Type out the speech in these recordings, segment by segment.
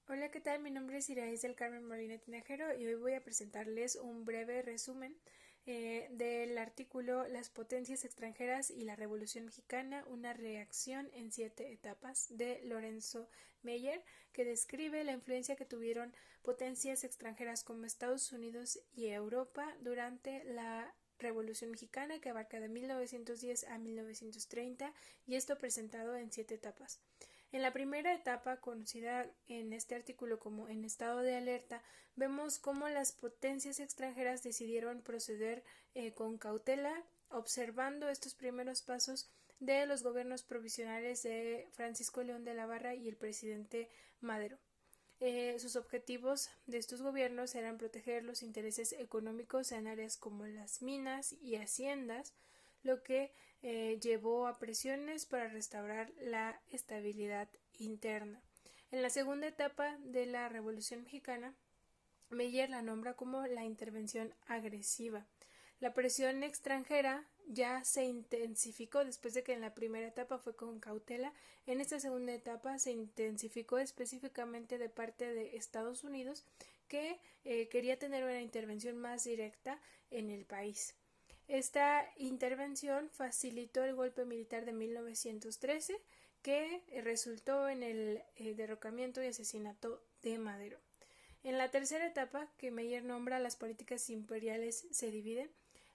Hola, ¿qué tal? Mi nombre es Iraíz del Carmen Molina Tinajero y hoy voy a presentarles un breve resumen del artículo Las potencias extranjeras y la Revolución Mexicana, una reacción en 7 etapas de Lorenzo Meyer, que describe la influencia que tuvieron potencias extranjeras como Estados Unidos y Europa durante la Revolución Mexicana, que abarca de 1910 a 1930, y esto presentado en 7 etapas. En la primera etapa, conocida en este artículo como en estado de alerta, vemos cómo las potencias extranjeras decidieron proceder con cautela, observando estos primeros pasos de los gobiernos provisionales de Francisco León de la Barra y el presidente Madero. Sus objetivos de estos gobiernos eran proteger los intereses económicos en áreas como las minas y haciendas, lo que llevó a presiones para restaurar la estabilidad interna. En la segunda etapa de la Revolución Mexicana, Meyer la nombra como la intervención agresiva. La presión extranjera ya se intensificó después de que en la primera etapa fue con cautela. En esta segunda etapa se intensificó específicamente de parte de Estados Unidos, que quería tener una intervención más directa en el país. Esta intervención facilitó el golpe militar de 1913, que resultó en el derrocamiento y asesinato de Madero. En la tercera etapa, que Meyer nombra las políticas imperiales se dividen,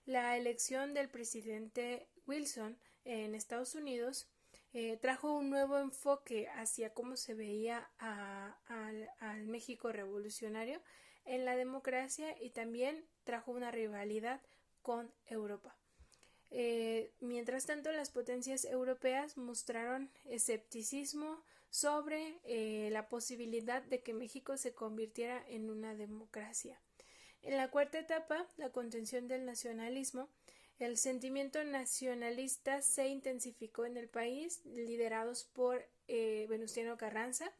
la elección del presidente Wilson en Estados Unidos trajo un nuevo enfoque hacia cómo se veía al México revolucionario en la democracia, y también trajo una rivalidad con Europa. Mientras tanto, las potencias europeas mostraron escepticismo sobre la posibilidad de que México se convirtiera en una democracia. En la cuarta etapa, la contención del nacionalismo, el sentimiento nacionalista se intensificó en el país, liderados por Venustiano Carranza,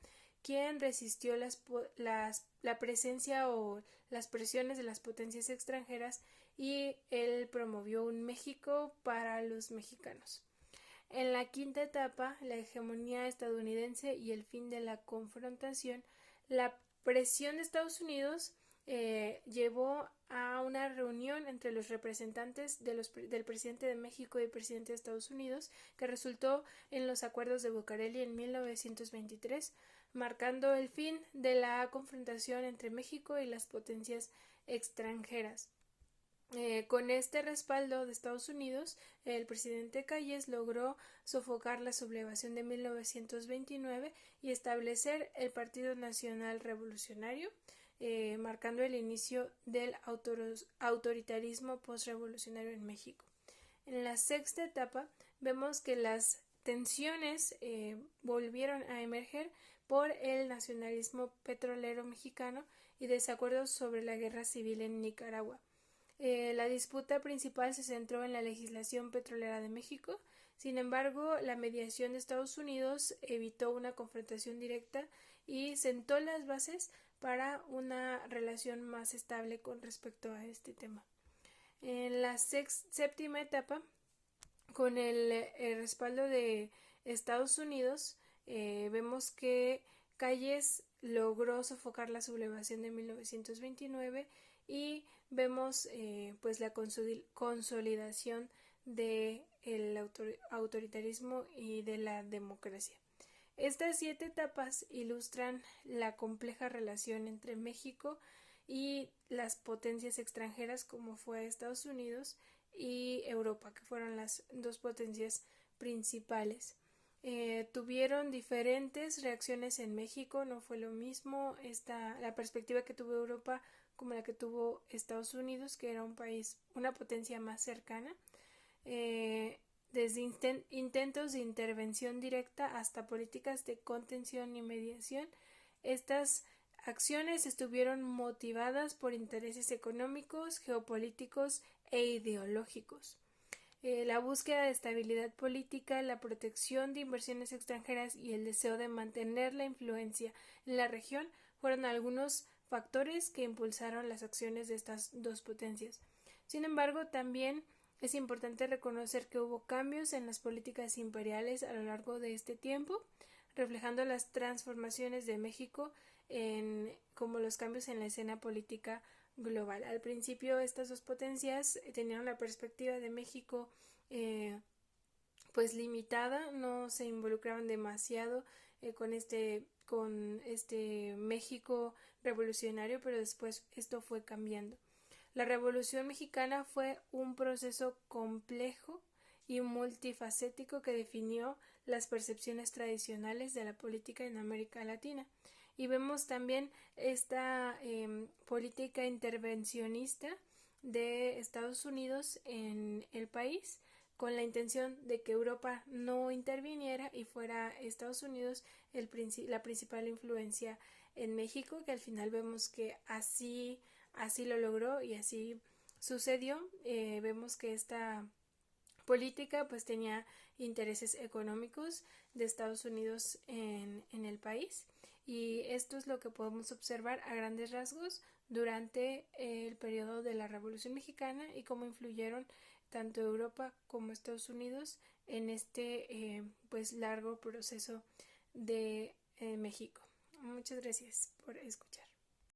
quien resistió la presencia o las presiones de las potencias extranjeras, y él promovió un México para los mexicanos. En la quinta etapa, la hegemonía estadounidense y el fin de la confrontación, la presión de Estados Unidos llevó a una reunión entre los representantes del presidente de México y el presidente de Estados Unidos, que resultó en los acuerdos de Bucareli en 1923, marcando el fin de la confrontación entre México y las potencias extranjeras. Con este respaldo de Estados Unidos, el presidente Calles logró sofocar la sublevación de 1929 y establecer el Partido Nacional Revolucionario, marcando el inicio del autoritarismo postrevolucionario en México. En la sexta etapa vemos que las tensiones volvieron a emerger por el nacionalismo petrolero mexicano y desacuerdos sobre la guerra civil en Nicaragua. La disputa principal se centró en la legislación petrolera de México. Sin embargo, la mediación de Estados Unidos evitó una confrontación directa y sentó las bases para una relación más estable con respecto a este tema. En la séptima etapa, con el respaldo de Estados Unidos, vemos que Calles logró sofocar la sublevación de 1929, y vemos pues la consolidación del autoritarismo y de la democracia. Estas 7 etapas ilustran la compleja relación entre México y las potencias extranjeras, como fue Estados Unidos y Europa, que fueron las dos potencias principales. Tuvieron diferentes reacciones en México, no fue lo mismo la perspectiva que tuvo Europa como la que tuvo Estados Unidos, que era un país, una potencia más cercana. Desde intentos de intervención directa hasta políticas de contención y mediación, estas acciones estuvieron motivadas por intereses económicos, geopolíticos e ideológicos. La búsqueda de estabilidad política, la protección de inversiones extranjeras y el deseo de mantener la influencia en la región fueron algunos factores que impulsaron las acciones de estas dos potencias. Sin embargo, también es importante reconocer que hubo cambios en las políticas imperiales a lo largo de este tiempo. reflejando las transformaciones de México como los cambios en la escena política global. Al principio estas dos potencias tenían la perspectiva de México pues limitada, no se involucraban demasiado con este México revolucionario, pero después esto fue cambiando. La Revolución Mexicana fue un proceso complejo y multifacético que definió las percepciones tradicionales de la política en América Latina. Y vemos también esta política intervencionista de Estados Unidos en el país, con la intención de que Europa no interviniera y fuera Estados Unidos la principal influencia en México, que al final vemos que así lo logró y así sucedió. Vemos que esta política pues tenía intereses económicos de Estados Unidos en el país, y esto es lo que podemos observar a grandes rasgos durante el periodo de la Revolución Mexicana y cómo influyeron tanto Europa como Estados Unidos en este pues largo proceso de México. Muchas gracias por escuchar.